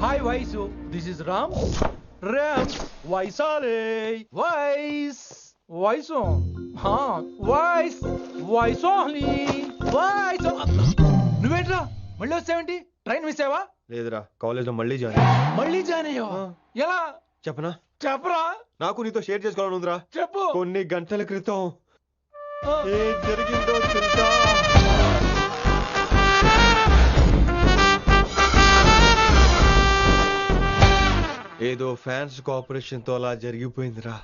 Hi Vaishu, this is Ram. వైసాలే వైస్ వైసు వైస్ వైసోహ్లీ వైస్. నువ్వేంట్రా మళ్ళీ వచ్చావేంటి? ట్రైన్ మిస్ అయ్యావా? లేదురా, కాలేజ్ లో మళ్ళీ జాయిన్ అయ్యావా? ఎలా చెప్పనా? చెప్పరా. నాకు నీతో షేర్ చేసుకోవాలనుందిరా. చెప్పు. కొన్ని గంటల క్రితం ఏం జరిగిందో తెలుసా? ఏదో ఫ్యాన్స్ కోఆపరేషన్ తో అలా జరిగిపోయిందిరా.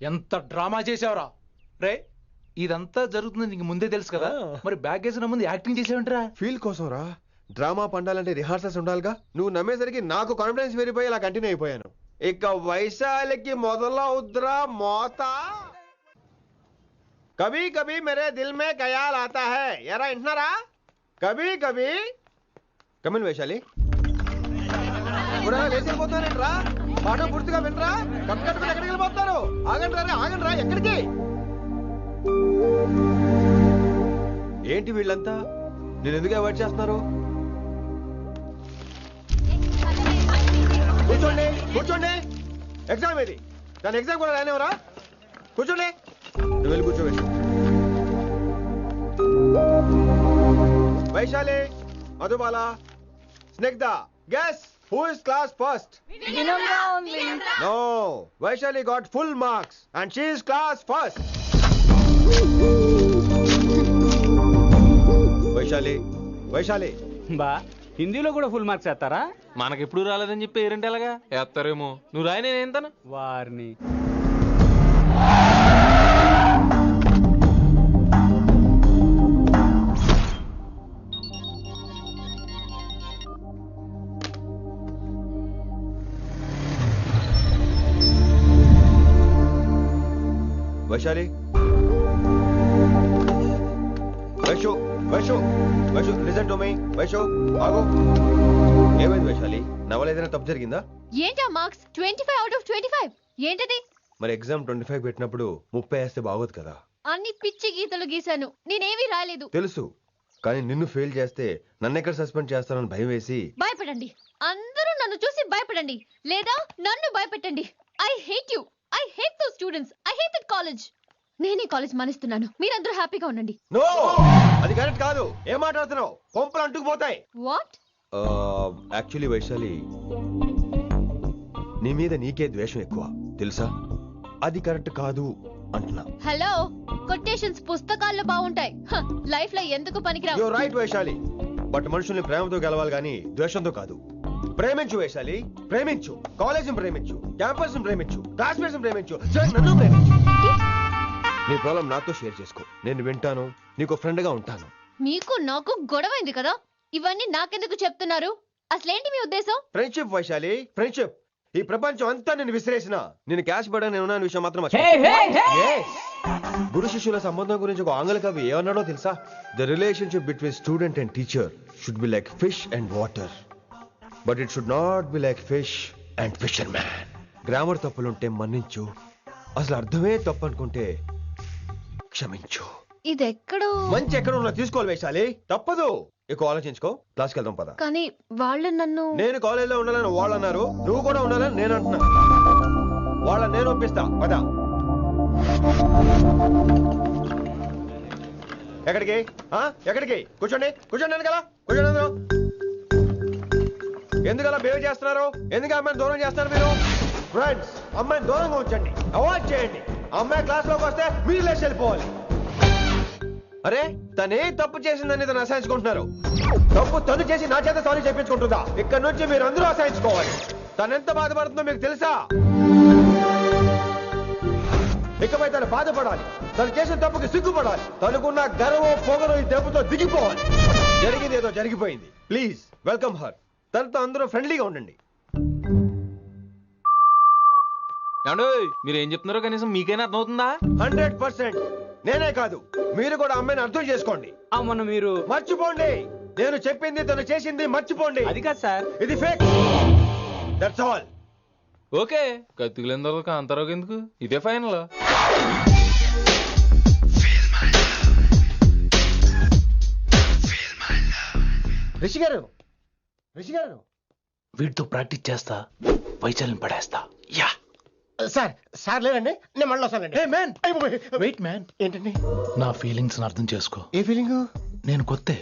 ఎంత డ్రామా చేసావురా రే. ఇదంతా జరుగుతుంది నీకు ముందే తెలుసు కదా, మరి బ్యాగ్ వేసిన ముందు యాక్టింగ్ చేసావంటరా? ఫీల్ కోసం రా. డ్రామా పండాలంటే రిహార్సల్స్ ఉండాలిగా. నువ్వు నమ్మేసరికి నాకు కాన్ఫిడెన్స్ పెరిగిపోయి ఇలా కంటిన్యూ అయిపోయాను. ఇక వైశాలికి మొదలవుద్రా మోత. కభీ కభీ మేరే దిల్ మే ఖయాల్ ఆతా హై. ఎరా ఇంటున్నారా? కభీ కభీ కమిన్ వైశాలి. లేచి వెళ్ళిపోతున్నారేంట్రా? పాఠం పూర్తిగా వినరా? కట్టుకట్టుకుని ఎక్కడికి వెళ్ళిపోతున్నారు? ఆగండి రా. ఎక్కడికి? ఏంటి వీళ్ళంతా? నేను ఎందుకు అవాయిడ్ చేస్తున్నారు? కూర్చోండి. ఎగ్జామ్ ఏది? దాని ఎగ్జామ్ కూడా రానివరా? కూర్చోండి. నువ్వు వెళ్ళి కూర్చోవేసి. Vaishali, Madhubala, Snigdha, guess who is class first? Vinamra only. No, Vaishali got full marks and she is class first. Vaishali బా హిందీలో కూడా ఫుల్ మార్క్స్ వేస్తారా? మనకెప్పుడు రాలేదని చెప్పి ఏరంటే ఎలాగా వేస్తారేమో. నువ్వు రాయి, నేను ఏంతాను వారిని. Vaishali, Vaishu listen to me. Vaishu ఆగు. ఏమైంది వైశాలి? నవల ఏదైనా తప్పు జరిగిందా? ఏంటా మార్క్స్ 25 out of 25? ఏంటది? మరి ఎగ్జామ్ 25 పెట్టినప్పుడు 30 వేస్తే బాగోదు కదా. అన్ని పిచ్చి గీతలు గీశాను, నేనేమీ రాలేదు. తెలుసు, కానీ నిన్ను ఫెయిల్ చేస్తే నన్ను ఎక్కడ సస్పెండ్ చేస్తానని భయం వేసి. భయపడండి, అందరూ నన్ను చూసి భయపడండి, లేదా నన్ను భయపెట్టండి. I hate you. I hate those students. I hate that college. నేనే కాలేజ్ మానేస్తున్నాను. మీరందరూ హ్యాపీగా ఉండండి. నో, అది కరెక్ట్ కాదు. ఏం మాట్లాడుతున్నావు? కొంపలు అంటుకుపోతాయి. వాట్? యాక్చువల్లీ వైశాలి, నీ మీద నీకే ద్వేషం ఎక్కువ తెలుసా? అది కరెక్ట్ కాదు అంటున్నా. హలో, కొటేషన్స్ పుస్తకాల్లో బాగుంటాయి, లైఫ్ లో ఎందుకు పనికిరావు. You are right Vaishali, but మనుషుల్ని ప్రేమతో గెలవాలి గాని ద్వేషంతో కాదు. ప్రేమించు వైశాలి, ప్రేమించు. కాలేజ్ ప్రేమించు, క్యాంపస్ ప్రేమించు, క్లాస్మేట్స్ ప్రేమించు, నన్ను ప్రేమించు. నీ ప్రాబ్లం నాతో షేర్ చేసుకో. నేను వింటాను, నీకు ఫ్రెండ్ గా ఉంటాను. మీకు నాకు గొడవైంది కదా, ఇవన్నీ నాకెందుకు చెప్తున్నారు? అసలేంటి మీ ఉద్దేశం? Friendship Vaishali, friendship. ఈ ప్రపంచం అంతా నేను విసిరేసిన నేను క్యాష్ పడా నేను ఉన్న విషయం మాత్రం గురు శిష్యుల సంబంధం గురించి ఒక ఆంగ్ల కవి ఏమన్నాడో తెలుసా? The relationship between student and teacher should be like fish and water, but it should not be like fish and fisher man. Grammar తప్పులుంటే మన్నించు, అసలు అర్థమే తప్పు అనుకుంటే క్షమించు. ఇది ఎక్కడో మంచి ఎక్కడ ఉన్నా తీసుకోవాలి వైశాలి, తప్పదు. ఎక్కువ ఆలోచించుకో, క్లాస్కి వెళ్దాం పద. కానీ వాళ్ళు నన్ను. నేను కాలేజ్ లో ఉండాలని వాళ్ళు అన్నారు, నువ్వు కూడా ఉండాలని నేను అంటున్నా. వాళ్ళని నేను ఒప్పిస్తా, పద. ఎక్కడికి? ఎక్కడికి? కూర్చోండి వెనకాల, కూర్చోండి అందరూ. ఎందుకలా బిహేవ్ చేస్తున్నారు? ఎందుకు అమ్మాయిని దూరం చేస్తారు మీరు? ఫ్రెండ్స్, అమ్మాయిని దూరంగా ఉంచండి, అవాయిడ్ చేయండి. అమ్మాయి క్లాస్ లోకి వస్తే మీరు లేచి వెళ్ళిపోవాలి. అరే, తనే తప్పు చేసిందని తను అసహించుకుంటున్నారు. తప్పు తను చేసి నా చేత సారీ చెప్పించుకుంటుందా? ఇక్కడ నుంచి మీరు అందరూ అసహించుకోవాలి. తను ఎంత బాధపడుతుందో మీకు తెలుసా? ఇకపై తను బాధపడాలి, తను చేసిన తప్పుకి సిగ్గుపడాలి. తనకున్న గర్వం పొగరు ఈ దెబ్బతో దిగిపోవాలి. జరిగింది ఏదో జరిగిపోయింది. Please welcome her. తనతో అందరూ ఫ్రెండ్లీగా ఉండండి. మీరు ఏం చెప్తున్నారో కనీసం మీకైనా అర్థమవుతుందా? 100%. నేనే కాదు, మీరు కూడా అమ్మాయిని అర్థం చేసుకోండి. మొన్న మీరు మర్చిపోండి. నేను చెప్పింది తను చేసింది మర్చిపోండి. అది కాదు సార్, ఇది ఫేక్. That's all. ఓకే, కత్తిలేని తర్వాత అంతరోగ ఎందుకు? ఇదే ఫైనల్. రిషి గారు, రిషి గారు వీటితో ప్రాక్టీస్ చేస్తా వైశాల్యం పడేస్తా యా సార్ సార్ లేదండి నేను మళ్ళీ వస్తానండి. హే మ్యాన్ అయిపోయి. వెయిట్ మ్యాన్ ఏంటండి నా ఫీలింగ్స్ అర్థం చేసుకో. ఏ ఫీలింగ్? నేను కొత్తే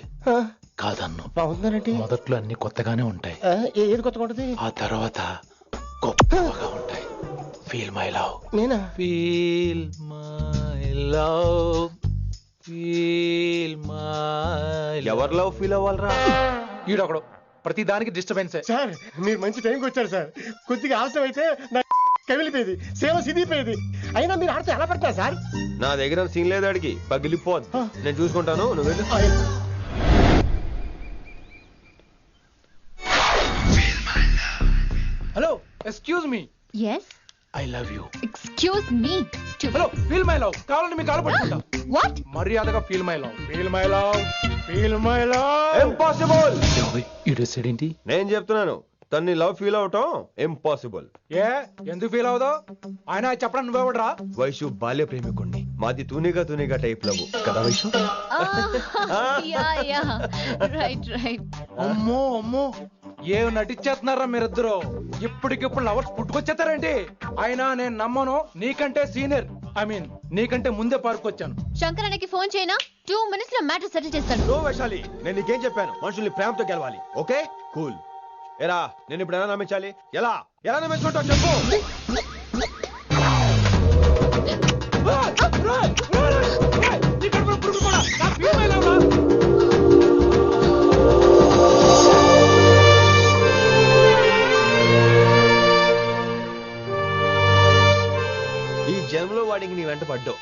కాదన్ను. బాగుందండి. మొదట్లో అన్ని కొత్తగానే ఉంటాయి, ఏది కొత్తగా ఉంటుంది? ఆ తర్వాత గొప్పగా ఉంటాయి. ఫీల్ మై లవ్, నేనా? Feel my love, feel my ఎవరి లవ్ ఫీల్ అవ్వాలరా? ఈడొకడు ప్రతి దానికి డిస్టర్బెన్సే. సార్ మీరు మంచి టైంకి వచ్చారు సార్. కొద్దిగా ఆలస్యం అయితే నా కమిలిపోయేది, సేవ సిదిపోయేది. అయినా మీరు ఆడితే ఎలా పడతారు సార్? నా దగ్గర సీన్ లేదు, అడిగి పగిలిపోద్ది. నేను చూసుకుంటాను, నువ్వు వెళ్ళు. Hello excuse me, yes I love you. Excuse me. Hello feel my love, కావాలంటే మీ కాలు పట్టుకుంటా. వాట్? మర్యాదగా feel my love, feel my love, feel my love. Impossible. ఏంటి? నేను చెప్తున్నాను, తన్ని లవ్ ఫీల్ అవటం ఇంపాసిబుల్. ఏ ఎందుకు ఫీల్ అవుదో? ఆయన చెప్పడం నువ్వెవడరా? వైషు బాల్య ప్రేమికుణ్ణి, మాది తూనిగా టైప్ లవ్ కదా Vaishu? Yeah yeah right right. అమ్మో అమ్మో, ఏం నటించేస్తున్నారా మీరిద్దరు? ఇప్పటికిప్పుడు లవర్స్ పుట్టుకొచ్చేస్తారేంటి? అయినా నేను నమ్మను, నీకంటే సీనియర్, ఐ మీన్ నీకంటే ముందే పార్కొచ్చాను. శంకరానికి ఫోన్ చేయనా? 2 minutes లో మ్యాటర్ సెటిల్ చేస్తాను. నో వైశాలి, నేను నీకేం చెప్పాను? మనుషుల్ని ప్రేమతో గెలవాలి. Okay cool. ఎరా నేను ఇప్పుడు ఎలా నమ్మించాలి? ఎలా ఎలా నమ్మించుకుంటావు చెప్పు. ఈ జన్మలో వాడికి నీ వెంట పడ్డావు.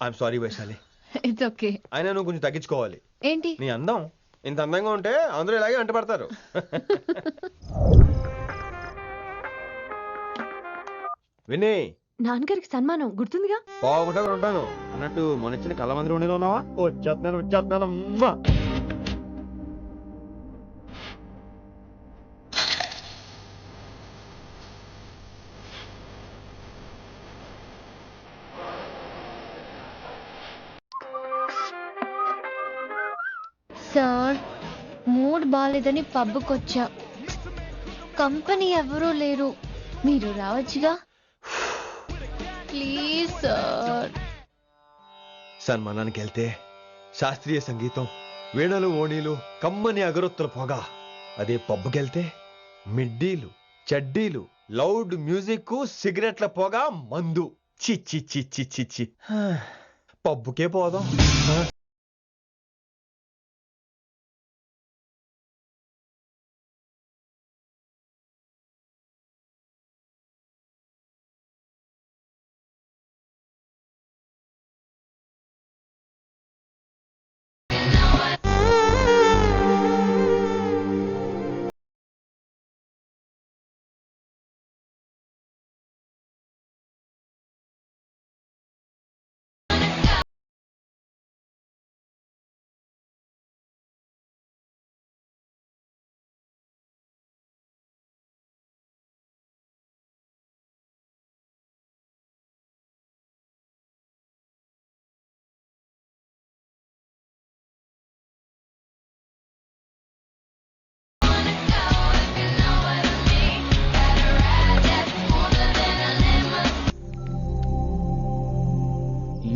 I'm sorry Vaishali. It's okay. అయినా నువ్వు కొంచెం తగ్గించుకోవాలి. ఏంటి? నీ అందం ఇంత అందంగా ఉంటే అందరూ ఇలాగే వెంట పడతారు. విని నాన్నగారికి సన్మానం గుర్తుందిగా? బాగుంటా ఉంటాను అన్నట్టు మొన్న ఇచ్చిన కళ్ళ మందిరం ఉండేలో ఉన్నావా? వచ్చేస్తున్నాను. అమ్మా. సార్ మూడ్ బాలేదని పబ్కొచ్చా. కంపెనీ ఎవరూ లేరు, మీరు రావచ్చుగా. Please sir. సన్మానానికి వెళ్తే శాస్త్రీయ సంగీతం, వీణలు ఓణీలు, కమ్మని అగరొత్తుల పొగ. అదే పబ్కెళ్తే మిడ్డీలు, చెడ్డీలు, లౌడ్ మ్యూజిక్, సిగరెట్ల పొగ, మందు. చిచ్చి చిచ్చి చిచ్చి. పబ్బుకే పోదాం.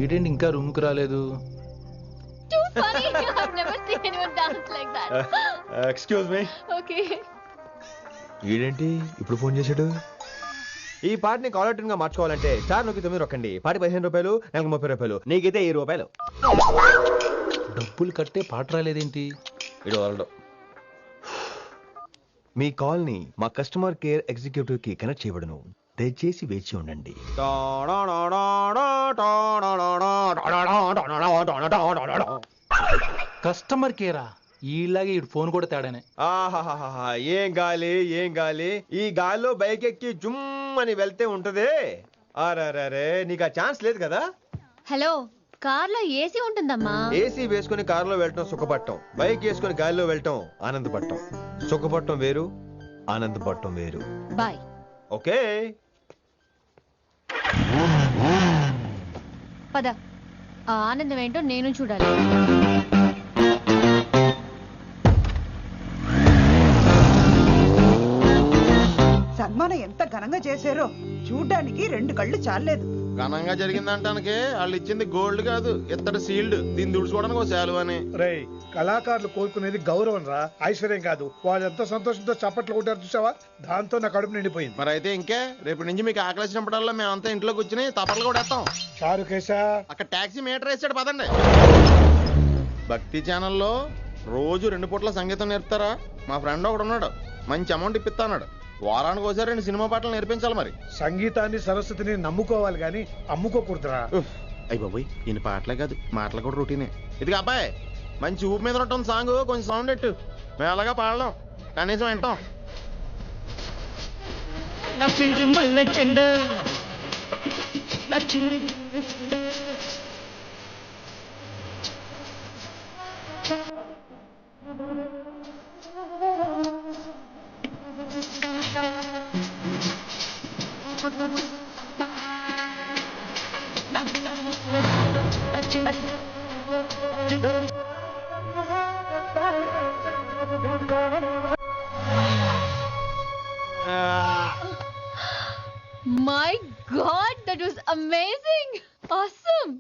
ఈడేంటి ఇంకా రూమ్ కి రాలేదు? Too funny. I've never seen anyone dance like that. Excuse me. Okay. ఈడేంటి ఇప్పుడు ఫోన్ చేశాడు? ఈ పాటని కాలర్ ట్యూన్ గా మార్చుకోవాలంటే స్టార్ నొక్కి 9 రొక్కండి. పాటి 15 రూపాయలు, నెలకు 30 రూపాయలు, నీకైతే 10 రూపాయలు. డబ్బులు కట్టే పాట రాలేదేంటి? ఇడు వదలడు. మీ కాల్ ని మా కస్టమర్ కేర్ ఎగ్జిక్యూటివ్ కి కనెక్ట్ చేయబడును. దయచేసి వేచి ఉండండి. కస్టమర్ కేరా? ఈలాగే ఇటు ఫోన్ కూడా తేడానే. ఆహాహాహా, ఏం గాలి ఏం గాలి. ఈ గాలిలో బైక్ ఎక్కి జుమ్ అని వెళ్తే ఉంటదే. అరే నీకు ఆ ఛాన్స్ లేదు కదా. హలో, కార్లో ఏసీ ఉంటుందమ్మా. ఏసీ వేసుకుని కారులో వెళ్ళటం సుఖపట్టం, బైక్ వేసుకుని గాలిలో వెళ్ళటం ఆనందపట్టం. సుఖపట్టం వేరు, ఆనందపట్టం వేరు. బాయ్. ఓకే పద, ఆ ఆనందం ఏంటో నేను చూడాలి. చేశారో చూడ్డానికి 2 కళ్ళు చాలేదు. ఘనంగా జరిగిందంటానికి వాళ్ళు ఇచ్చింది గోల్డ్ కాదు, ఇత్తడి సీల్డ్. దీన్ని దుడుచుకోవడానికి ఒక శాలువ అని. రేయ్, కళాకారులు కోరుకునేది గౌరవం రా, ఐశ్వర్యం కాదు. వాళ్ళు ఎంతో సంతోషంతో చప్పట్లు కొట్టారు చూసావా, దాంతో నా కడుపు నిండిపోయింది. మరి అయితే ఇంకే రేపటి నుంచి మీకు ఆకలిసినప్పుడల్లా మేమంతా ఇంట్లో కూర్చుని తప్పట్లు కూడా వేస్తాం. చారుకేశా, అక్కడ టాక్సీ మీటర్ వేసాడు పదండి. భక్తి ఛానల్లో రోజు 2 పూట్ల సంగీతం నేర్పుతారా? మా ఫ్రెండ్ ఒకడు ఉన్నాడు, మంచి అమౌంట్ ఇప్పిస్తా అన్నాడు. వారానికి ఒకసారి 2 సినిమా పాటలు నేర్పించాలి. మరి సంగీతాన్ని సరస్వతిని నమ్ముకోవాలి గాని అమ్ముకోకూడదురా. అయ్యి బాబోయ్, ఈయన పాటలే కాదు మాటలు కూడా రొటీనే. ఇదిగా అబ్బాయి, మంచి ఊపు మీద ఉంటుంది సాంగ్, కొంచెం సౌండ్ ఎట్టు. మేము అలాగా పాడలేం, కనీసం వింటాం. My god, that was amazing, awesome.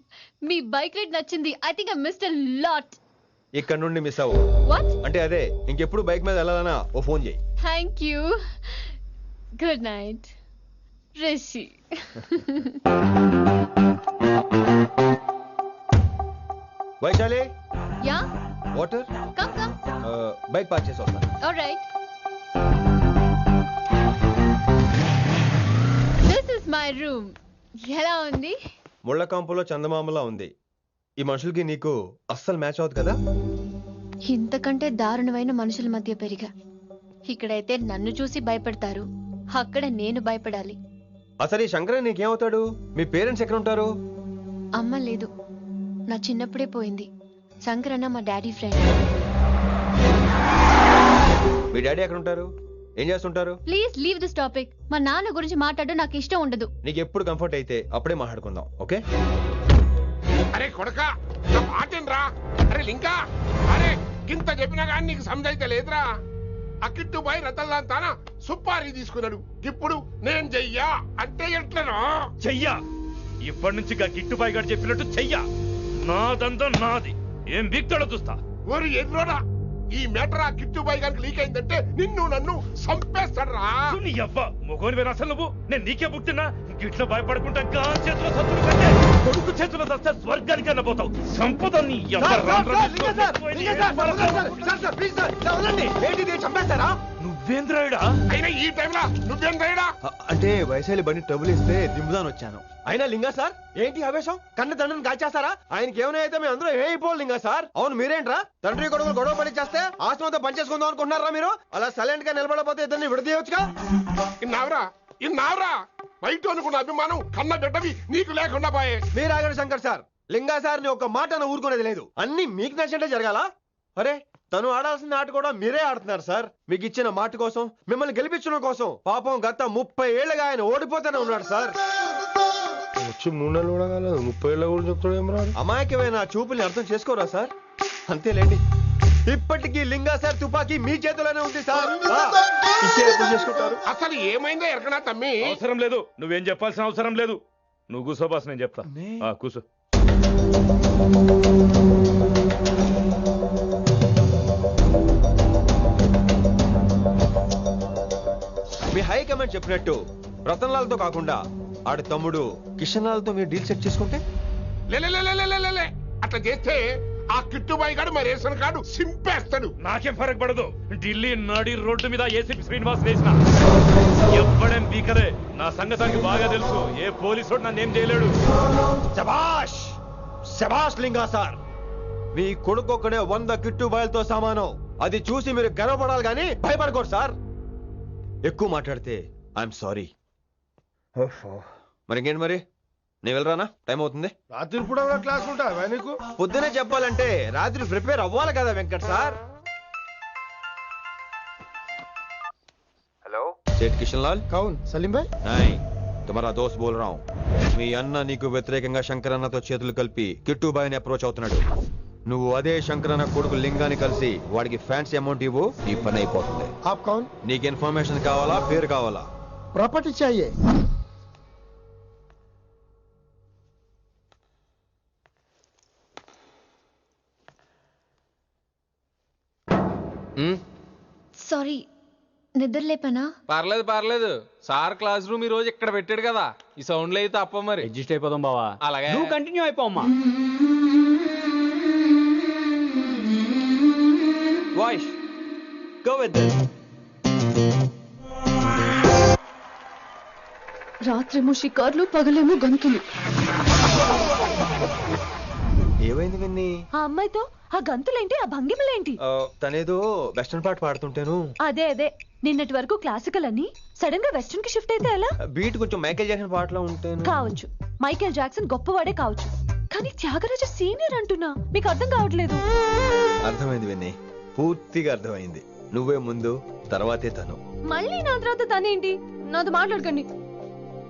మీ బైక్ రైడ్ నచ్చింది. I think I missed a lot. ఇక్కడ నుండి మిస్ అవ్వు. వాట్? అంటే అదే, ఇంకెప్పుడు బైక్ మీద వెళ్ళాలన్నా ఓ ఫోన్ చేయి. Thank you. Good night Rishi. Vaishali, yeah, water. Come come. Bike park చేసి వస్తాను. Alright. This is my room. ఎలా ఉంది? ముళ్ళ కాంపులో చందమామలా ఉంది. ఈ మనుషులకి నీకు అస్సలు మ్యాచ్ అవుతుంది కదా. ఇంతకంటే దారుణమైన మనుషుల మధ్య పెరిగా. ఇక్కడైతే నన్ను చూసి భయపడతారు, అక్కడ నేను భయపడాలి. అసలు ఈ శంకరన్ నీకేమవుతాడు? మీ పేరెంట్స్ ఎక్కడ ఉంటారు? అమ్మ లేదు, నా చిన్నప్పుడే పోయింది. శంకరన్న మా డాడీ ఫ్రెండ్. మీ డాడీ ఎక్కడ ఉంటారు? ఏం చేస్తుంటారు? Please leave this topic. మా నాన్న గురించి మాట్లాడడం నాకు ఇష్టం ఉండదు. నీకు ఎప్పుడు కంఫర్ట్ అయితే అప్పుడే మాట్లాడుకుందాం, ఓకే? అరే కొడకా, నా మాటేనరా? అరే లింకా, అరే గింత చెప్పినా కానీ నీకు సమజైతే లేదురా. అకిట్టు బాయ్ రతల్లాంతానా సుపారీ తీసుకున్నాడు. ఇప్పుడు నేను చెయ్యా అంటే ఎట్లనో చెయ్యా. ఇప్పటి నుంచి గిట్టుబాయి గారు చెప్పినట్టు చెయ్యా. నాదంతా నాది. ఏం బిక్తాడో చూస్తా. ఓరి ఎదురోడా, ఈ మేటర్ ఆ కిట్టుబాయ్ గారికి లీక్ అయిందంటే నిన్ను నన్ను చంపేస్తాడరా. నీ అవ్వ మొగోని వేరు అసలు నువ్వు. నేను నీకే పుట్టినా గిట్ల భయపడుకుంటా గాన్ చేతిలో సత్తులు కంటే కొడుకు చేతిలో వస్తే స్వర్గానికి అన్నపోతావు. సంపద నీ నువ్వేంద్రాయుడా? అయినా ఈ టైంలో నువ్వేం రైడా? అంటే వైశాలి బండి ట్రబుల్ ఇస్తే దింపుదాని వచ్చాను. అయినా లింగా సార్, ఏంటి ఆవేశం? కన్న తండ్రిని కాల్చేస్తారా? ఆయనకి ఏమైనా అయితే మేము అందరూ ఏమైపోవాలి లింగా సార్. అవును మీరేంట్రా, తండ్రి కొడుకులు గొడవ పని చేస్తే ఆస్తంతో పనిచేసుకుందాం అనుకుంటున్నారా మీరు? అలా సైలెంట్ గా నిలబడపోతే ఇద్దరిని విడదీయవచ్చుగా. ఇన్నావురా బయట అనుకున్న అభిమానం కన్న బిడ్డవి నీకు లేకుండా పోయే. మీరు ఆగండి శంకర్ సార్. లింగా సార్ ని ఒక మాట ఊరుకునేది లేదు. అన్ని మీకు నచ్చినట్టే జరగాల. అరే, తను ఆడాల్సిన ఆట కూడా మీరే ఆడుతున్నారు సార్. మీకు ఇచ్చిన మాట కోసం, మిమ్మల్ని గెలిపించడం కోసం పాపం గత 30 ఏళ్ళగా ఆయన ఓడిపోతూనే ఉన్నాడు సార్. వచ్చి 3 నెలలు కూడా కాలేదు, 30 ఏళ్ళ కూడా చెప్తాడు ఏం రాదు. అమాయకమైన చూపుల్ని అర్థం చేసుకోరా సార్? అంతేలేండి. ఇప్పటికీ లింగా సార్ తుపాకీ మీ చేతిలోనే ఉంది సార్. చేసుకుంటారు. అసలు ఏమైందో ఎరకనా తమ్మి? అవసరం లేదు, నువ్వేం చెప్పాల్సిన అవసరం లేదు. నువ్వు కూసో బాస్, నేను చెప్తా. కూసో. మీ హై కమాండ్ చెప్పినట్టు రతన్లాల్తో కాకుండా ఆడి తమ్ముడు కిషన్ లాల్తో మీరు డీల్ సెట్ చేసుకుంటే? లే అట్లా చేస్తే ఆ కిట్టుబాయి గారు మా రేషన్ కార్డు సింపేస్తాడు. నాకేం ఫరక్ పడదు. ఢిల్లీ నడి రోడ్డు మీద ఏసీపీ శ్రీనివాస్ వేసిన ఎవ్వడేం బీకలే. నా సంగతానికి బాగా తెలుసు. ఏ పోలీసు నన్నేం చేయలేడు. శభాష్ శభాష్ లింగా సార్. మీ కొడుకొక్కడే 100 కిట్టుబాయిలతో సమానం. అది చూసి మీరు గర్వపడాలి కానీ భయపడకూడదు సార్. ఎక్కువ మాట్లాడితే ఐఎమ్ సారీ. మరి ఇంకేంటి, మరి నేను వెళ్ళరానా? టైం అవుతుంది. రాత్రి కూడా క్లాస్ ఉంటావా నీకు? పొద్దునే చెప్పాలంటే రాత్రి ప్రిపేర్ అవ్వాలి కదా వెంకట్ సార్. హలో, సేठ కిషన్ లాల్. కౌన్? సలీం భాయ్. नहीं, तुम्हारा दोस्त बोल रहा हूँ. మీ అన్న నీకు వ్యతిరేకంగా శంకరన్నతో చేతులు కలిపి కిట్టుబాయిని అప్రోచ్ అవుతున్నాడు. నువ్వు అదే శంకరన్న కొడుకు లింగాన్ని కలిసి వాడికి ఫ్యాన్సీ అమౌంట్ ఇవ్వు, ఈ పని అయిపోతుంది. ఆప్ కౌన్? నీకు ఇన్ఫర్మేషన్ కావాలా, పేరు కావాలా? प्रॉपर्टी चाहिए। సారీ, నిద్ర లేపనా? పర్లేదు పర్లేదు, సార్ క్లాస్ రూమ్ ఈ రోజు ఇక్కడ పెట్టాడు కదా, ఈ సౌండ్లు అయితే తప్ప మరి అడ్జస్ట్ అయిపోదాం బావా. అలాగే నువ్వు కంటిన్యూ అయిపోమ్మా. Voice go with this. రాత్రేమో షికార్లు, పగలేమో గంతులు. ఏమైంది విన్ని? ఆ అమ్మాయితో ఆ గంతులేంటి, ఆ భంగిమలేంటి? తనేదో వెస్టర్న్ పాట పాడుతుంటేను. అదే నిన్నటి వరకు క్లాసికల్ అని సడన్ గా వెస్టర్న్ కి షిఫ్ట్ అయితే ఎలా? బీట్ కొంచెం మైకేల్ జాక్సన్ పాటలో ఉంటాను. కావచ్చు, మైకేల్ జాక్సన్ గొప్పవాడే కావచ్చు, కానీ త్యాగరాజ సీనియర్ అంటున్నా. మీకు అర్థం కావట్లేదు. అర్థమైంది విన్ని, పూర్తిగా అర్థమైంది. నువ్వే ముందు, తర్వాతే తను. మళ్ళీ నా తర్వాత తనేంటి? నాతో మాట్లాడకండి.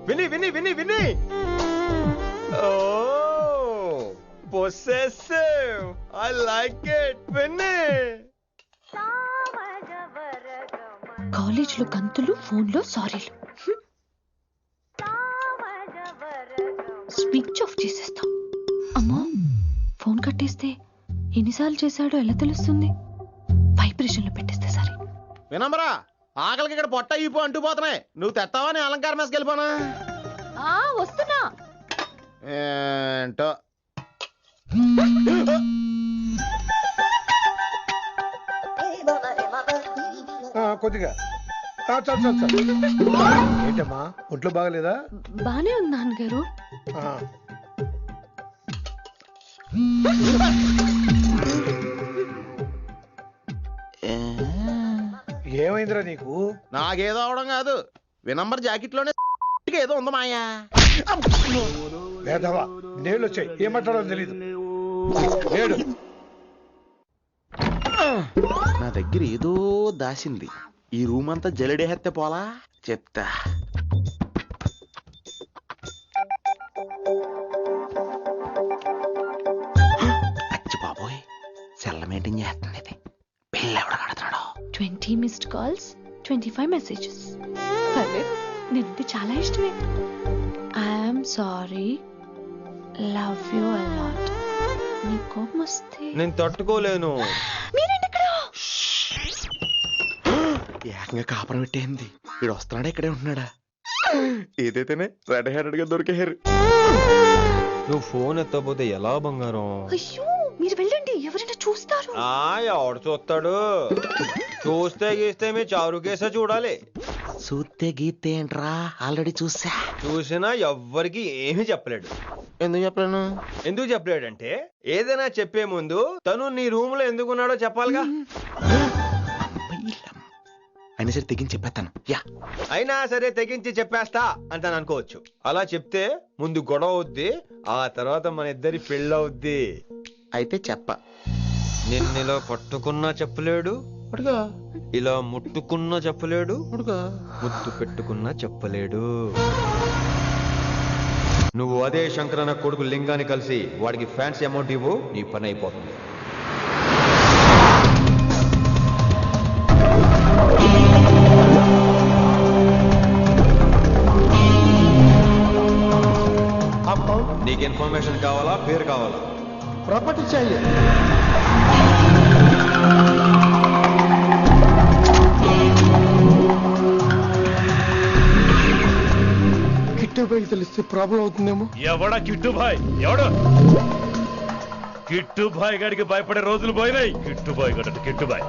విని విని విని విని ఓ possessive, I like it. విని కాలేజ్ లో గంతులు, ఫోన్ లో సారీలు. స్విచ్ ఆఫ్ చేసేస్తా. అమ్మో, ఫోన్ కట్టేస్తే ఎన్నిసార్లు చేశాడో ఎలా తెలుస్తుంది? వైబ్రేషన్ లో పెట్టేస్తే సరే. వినమ్రా, ఆకలికి ఇక్కడ పొట్ట ఈపు అంటుపోతున్నాయి. నువ్వు తెస్తావా నీ అలంకారం వేసుకెళ్ళిపోనా? వస్తున్నా. ఏంటో కొద్దిగా చాలు. ఏంటమ్మా, ఒంట్లో బాగలేదా? బానే ఉంది నాన్నగారు. ఏమైందిరా నీకు? నాకేదో అవడం కాదు, వినంబర్ జాకెట్ లోనే ఏదో ఉంది మాయా. లేదవా, నేళ్ళు వచ్చాయి, ఏం మాట్లాడాలో తెలీదు. నేడు నా దగ్గర ఏదో దాసింది. ఈ రూమ్ అంతా జలడేహెత్తే పోలా చెప్తా. అచ్చి బాబోయ్, సెల్ల మెయింటైన్ చేస్తుంది ఇది. పిల్ల ఎవడ కడతాడు? 20 మిస్డ్ కాల్స్, 25 మెసేజెస్. పర్లేదు, నేనంటే చాలా ఇష్టమే. I'm sorry, love you a lot. నీ కోపం వస్తే నేను తట్టుకోలేను. మీరేంటి ఇక్కడ? ఏకంగా కాపురం పెట్టేంది. వీడు వస్తున్నాడా, ఇక్కడే ఉంటున్నాడా? ఏదైతేనే రెడ్ హ్యాండెడ్ గా దొరికారు. నువ్వు ఫోన్ ఎత్తపోతే ఎలా బంగారం? అయ్యో, మీరు వెళ్ళండి, ఎవరైనా చూస్తారు. ఎవడు చూస్తాడు? చూస్తే గీస్తే మీ చారు కేసే చూడాలి. చూస్తే గీతే ఏంట్రా, ఆల్రెడీ చూసినా ఎవ్వరికి ఏమీ చెప్పలేడు. ఎందుకు చెప్పలేను? ఎందుకు చెప్పలేడంటే, ఏదైనా చెప్పే ముందు తను నీ రూమ్ లో ఎందుకున్నాడో చెప్పాలిగా. అయినా సరే తెగించి చెప్పేస్తాను. అయినా సరే తెగించి చెప్పేస్తా అంటాను అనుకోవచ్చు. అలా చెప్తే ముందు గొడవ అవుద్ది, ఆ తర్వాత మన ఇద్దరి పెళ్ళవుద్ది. అయితే చెప్ప. నిన్నిలా పట్టుకున్నా చెప్పలేడు, ఇలా ముట్టుకున్నా చెప్పలేడు, ముద్దు పెట్టుకున్నా చెప్పలేడు. నువ్వు అదే శంకరన్న కొడుకు లింగాన్ని కలిసి వాడికి ఫ్యాన్సీ అమౌంట్ ఇవ్వు, నీ పని అయిపోతుంది. నీకు ఇన్ఫర్మేషన్ కావాలా, పేరు కావాలా? प्रॉपर्टी चाहिए। కిట్టుబాయి తెలిస్తే ప్రాబ్లం అవుతుందేమో. ఎవడా కిట్టుబాయ్? ఎవడు కిట్టుబాయ్ గారికి భయపడే రోజులు పోయినాయి. కిట్టుబాయ్ గడ కిట్టుబాయ్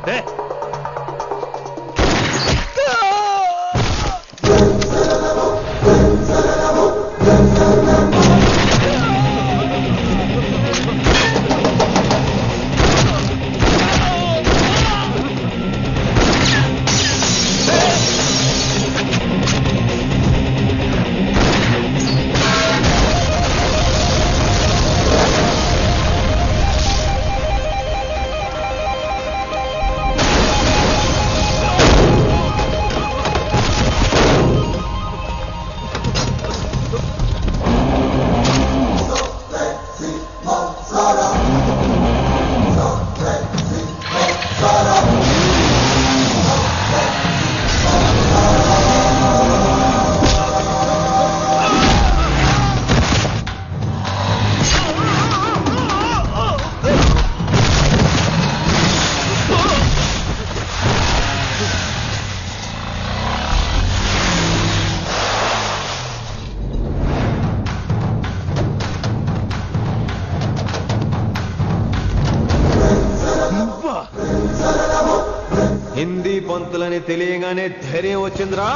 తెలియగానే ధైర్యం వచ్చిందిరా.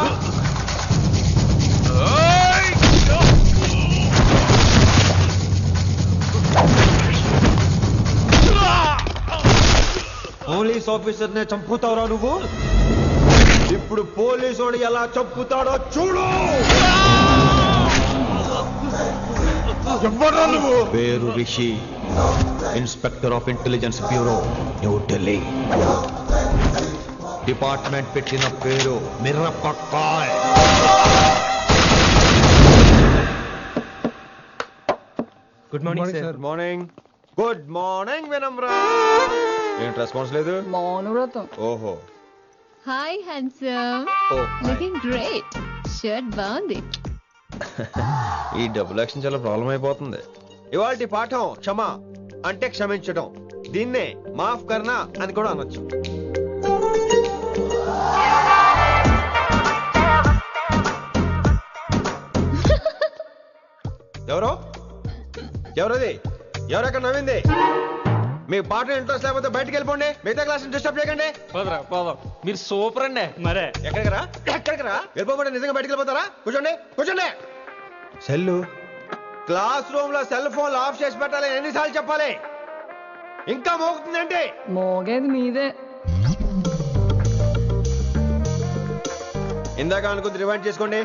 పోలీస్ ఆఫీసర్ నే చంపుతావురా నువ్వు? ఇప్పుడు పోలీసు ఎలా చంపుతాడో చూడు. ఎవరా నువ్వు? పేరు Rishi, inspector of intelligence bureau, New Delhi. Department పెట్టిన పేరు మిరపకాయ్. Good morning sir. Good morning. Good morning Vinamra. ఏంటి రెస్పాన్స్ లేదు? మౌనవ్రతం. ఓహో. Hi handsome. Looking great. Shirt బాగుంది. ఈ డబుల్ యాక్షన్ చాలా ప్రాబ్లం అయిపోతుంది. ఇవాల్టి పాఠం క్షమ అంటే క్షమించడం. దీన్నే మాఫ్ కర్నా అని కూడా అనొచ్చు. ఎవరో ఎవరది? ఎవరెక్కడ నవ్వింది? మీ పాట ఇంట్రెస్ట్ లేకపోతే బయటకు వెళ్ళిపోండి. మిగతా క్లాస్ డిస్టర్బ్ చేయకండి. పోదాం. మీరు సూపర్ అండి. మరే ఎక్కడికి రా? వెళ్ళిపోకుండా నిజంగా బయటకు వెళ్ళిపోతారా? కూర్చోండి. సెల్లు క్లాస్ రూమ్ లో సెల్ ఫోన్ ఆఫ్ చేసి పెట్టాలి. ఎన్నిసార్లు చెప్పాలి? ఇంకా మోగుతుందంటే మోగేది మీదే. ఇందాక అనుకుంది రివైండ్ చేసుకోండి.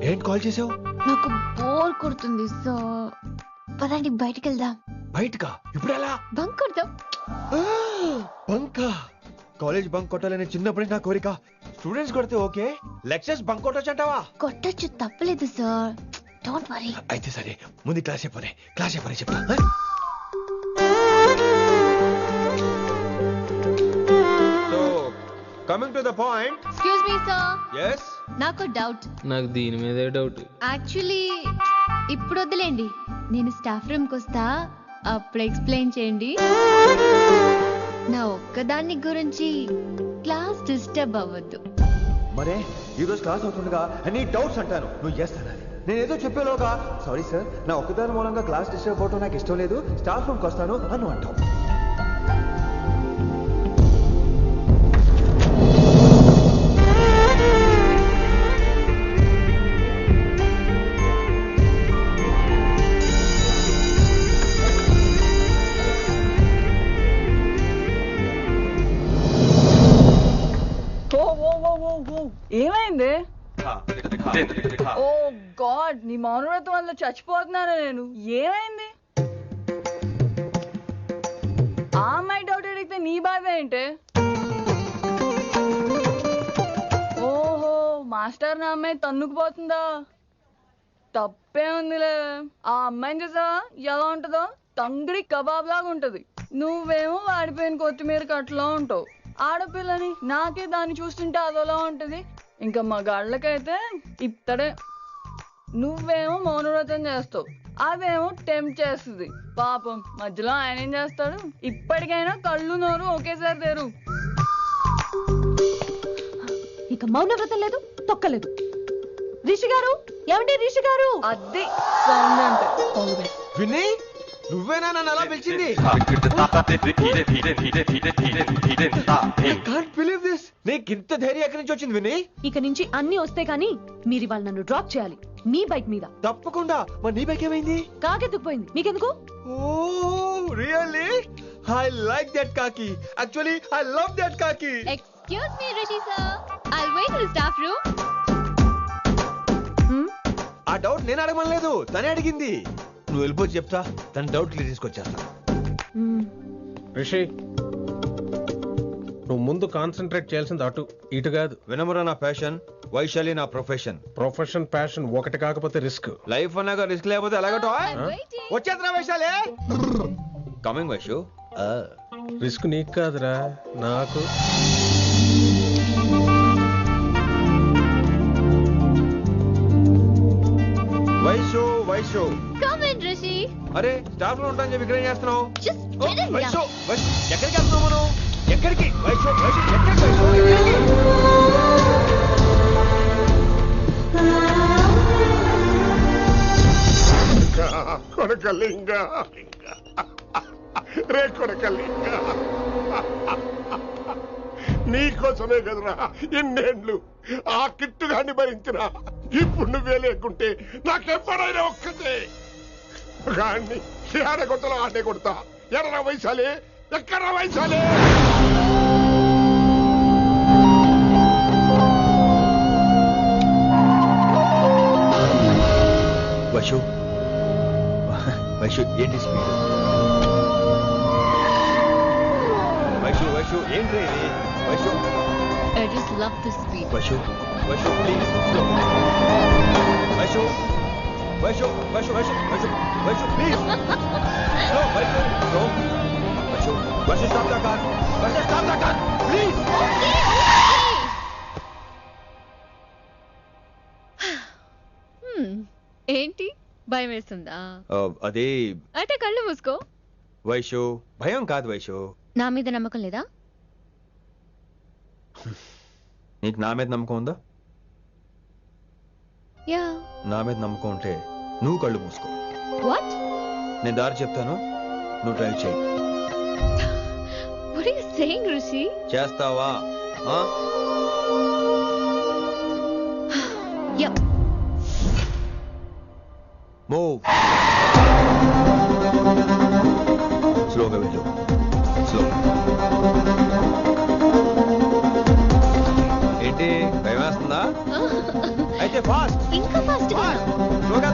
ఏంటి కాల్ చేసావు? నాకు బోర్ కొడుతుంది సో పదండి బయటికి వెళ్దాం. బయటకా? ఇప్పుడు ఎలా? బంక్ కొడదాం. బంకా? కాలేజ్ బంక్ కొట్టాలని చిన్నప్పటి నా కోరిక. స్టూడెంట్స్ కొడితే ఓకే, లెక్చర్స్ బంక్ కొట్టొచ్చు అంటావా? కొట్టచ్చు, తప్పలేదు సార్. Don't worry. అయితే సరే, ముందు క్లాస్ చెప్పనే చెప్తా. So coming to the point. Excuse me sir. yes నాకు డౌట్. నాకు దీని మీదే డౌట్. యాక్చువల్లీ ఇప్పుడు వద్దులేండి, నేను స్టాఫ్ రూమ్కి వస్తా, అప్పుడు ఎక్స్ప్లెయిన్ చేయండి. నా ఒక్కదాన్ని గురించి క్లాస్ డిస్టర్బ్ అవ్వద్దు. మరే ఈ రోజు క్లాస్ అవుతుండగా అన్ని డౌట్స్ అంటాను, నువ్వు చేస్తానని. నేను ఏదో చెప్పేలోగా సారీ సార్, నా ఒక్కదాని మూలంగా క్లాస్ డిస్టర్బ్ అవటం నాకు ఇష్టం లేదు, స్టాఫ్ రూమ్కి వస్తాను అని అంటావు. ఏమైంది? ఓ గాడ్, నీ మౌనవ్రతం వల్ల చచ్చిపోతున్నాను నేను. ఏమైంది? ఆ అమ్మాయి డౌట్ అడిగితే నీ బాధ ఏంటి? ఓహో, మాస్టర్ నా అమ్మాయి తన్నుకుపోతుందా? తప్పే ఉందిలే. ఆ అమ్మాయిని చూసావా ఎలా ఉంటుందో? తంగిడి కబాబ్ లాగా ఉంటది. నువ్వేమో వాడిపోయిన కొత్తిమీర కట్లా ఉంటావు. ఆడపిల్లని నాకే దాన్ని చూస్తుంటే అదోలా ఉంటది. ఇంకా మగాళ్ళకైతే ఇత్తడే. నువ్వేమో మౌనవ్రతం చేస్తావు, అదేమో టెంప్ట్ చేస్తుంది. పాపం మధ్యలో ఆయన ఏం చేస్తాడు? ఇప్పటికైనా కళ్ళు నోరు ఒకేసారి తెరు. ఇక మౌనవ్రతం లేదు, తొక్కలేదు. రిషి గారు, ఏమండి రిషి గారు? అది సౌండ్ అంటే. విని నువ్వేనా నన్ను అలా పిలిచింది? నీకు ఇంత ధైర్యం ఎక్కడి నుంచి వచ్చింది విని? ఇక నుంచి అన్ని వస్తే గానీ మీరు ఇవాళ నన్ను డ్రాప్ చేయాలి మీ బైక్ మీద. తప్పకుండా. మరి నీ బైక్ ఏమైంది? కాకెత్తుకుపోయింది. మీకెందుకు? Oh really? I like that కాకి. యాక్చువల్లీ ఐ లవ్ దట్ కాకి. Excuse me Rishi sir, I'll wait in staff room. ఆ డౌట్ నేను అడగమనలేదు, తనే అడిగింది. నువ్వు వెళ్ళిపోయి చెప్తా, తన డౌట్ క్లియర్ తీసుకొచ్చేస్తా. రిషి, నువ్వు ముందు కాన్సన్ట్రేట్ చేయాల్సింది అటు ఇటు కాదు. వినమ్ర నా ప్యాషన్, వైశాలి నా ప్రొఫెషన్. ప్రొఫెషన్ ప్యాషన్ ఒకటి కాకపోతే రిస్క్. లైఫ్ అన్నాక రిస్క్ లేకపోతే ఎలాగటో? వచ్చేద్రా వైశాలి. కమింగ్ వైషు. రిస్క్ నీకు కాదురా, నాకు. Vaishu come in Rishi. అరే స్టాఫ్ లో ఉంటాను చెప్పి ఇక్కడ ఏం చేస్తున్నావు? Just get in here. ఎక్కడికి వెళ్తున్నావు మనం? ఎక్కడికి? వైషు ఎక్కడికి? కొడకలింగ రే కొడకలింగ నీకోసమే కదరా ఇన్నేండ్లు ఆ కిట్టుగాన్ని భరించిన. ఇప్పుడు నువ్వే లేకుంటే నాకెప్పుడైనా ఒక్కతే గాన్ని ఆడే కొట్టలో ఆడే కొడతా. ఎర్ర వయసాలే ఎక్కడ వయసాలే. వైషు వైషు ఏంటి స్పీడ్? వైషు వైషు ఏంటి ఇది? Vaishu I just love the speed. Vaishu Vaishu please slow. Vaishu Vaishu Vaishu Vaishu Vaishu Vaishu please slow. Vaishu slow. Vaishu Vaishu stop the car. Vaishu stop the car please. ఏంటి భయం వేస్తుందా? అదే అయితే కళ్ళు మూసుకో. వైషు భయం కాదు వైషు. నా మీద నమ్మకం లేదా? నీకు నా మీద నమ్మకం ఉందా? యా. నా మీద నమ్మకం ఉంటే నువ్వు కళ్ళు మూసుకో. వాట్? నేను దారి చెప్తాను, నువ్వు డ్రైవ్ చేయి. What are you saying, Rishi? చేస్తావా? Yep. మూవ్. స్లోగా వెళ్ళు. స్లో. ఏంటి భయం వేస్తుందా? అయితే ఫాస్ట్. ఇంకా ఫాస్ట్. స్లోగా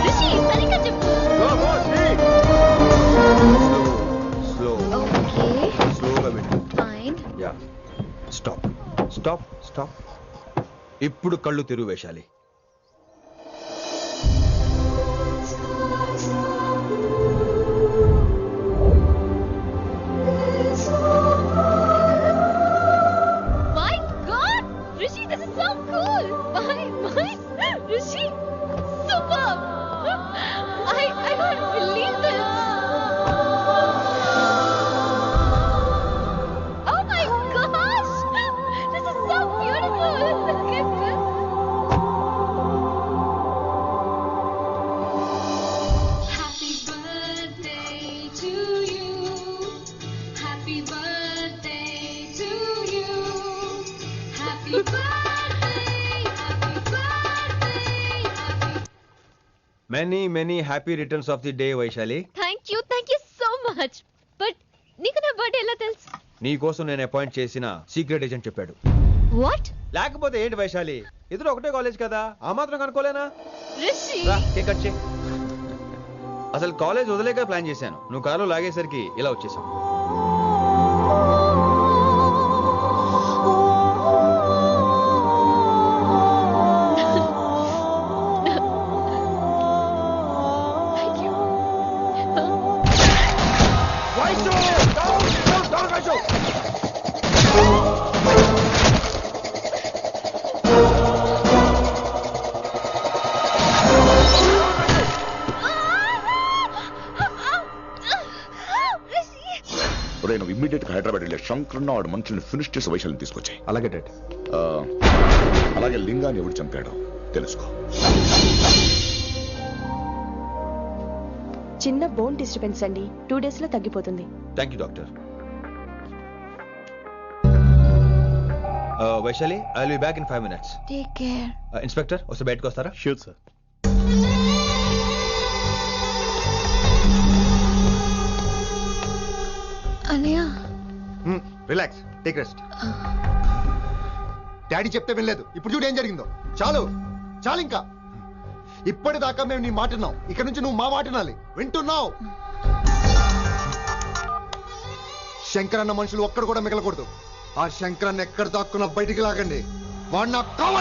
రిషి సరిగ్గా చెప్పు. స్లోగా వెళ్ళు. Fine. Yeah. Stop stop stop. ఇప్పుడు కళ్ళు తెరువు వేశాలి. My God, Rishi, this is so cool. My, Rishi, superb. I can't believe this. Oh my gosh, this is so beautiful. Look at this. Happy birthday to you. Happy birthday to you. Happy birthday, happy birthday, happy. Many happy returns of the day Vaishali. Thank you so much. But నీకు నా birthday ఎలా తెలుసు? నీ కోసం నేను appoint చేసిన secret agent చెప్పాడు. What? లేకపోతే ఏంటి వైశాలి, ఇద్దరు ఒకటే కాలేజ్ కదా, ఆ మాత్రం కనుక్కోలేనా? Rishi. రా, కేక్ కట్ చేయి. అసలు కాలేజ్ వదిలేక ప్లాన్ చేశాను, నువ్వు కారు లాగేసరికి ఇలా వచ్చేసావు. Thank you. ఒరే నువ్వు ఇమ్మీడియట్ గా హైదరాబాద్ వెళ్ళే శంకరన్న వాడు మనుషుల్ని ఫినిష్ చేసి వైశాల్ని తీసుకొచ్చాయి. అలాగే డాడ్. అలాగే లింగాన్ని ఎవడు చంపాడో తెలుసుకో. చిన్న బోన్ డిస్టర్బెన్స్ అండి, 2 days లో తగ్గిపోతుంది. Thank you doctor. Vaishali, I will be back in 5 minutes. Take care. Inspector ఒకసారి బయటకు వస్తారా? Sure sir. అన్నయ్య. Relax, take rest. డాడీ చెప్తే వినలేదు, ఇప్పుడు చూడు ఏం జరిగిందో. చాలు చాలు, ఇంకా ఇప్పటిదాకా మేము నీ మాట విన్నాం, ఇక్కడ నుంచి నువ్వు మా మాట వినాలి. వింటున్నావు? శంకరన్న మనుషులు ఒక్కడు కూడా మిగలకూడదు. ఆ శంకరన్న ఎక్కడ దాక్కున్నా బయటికి లాగండి, వాడు నాకు కావాలి.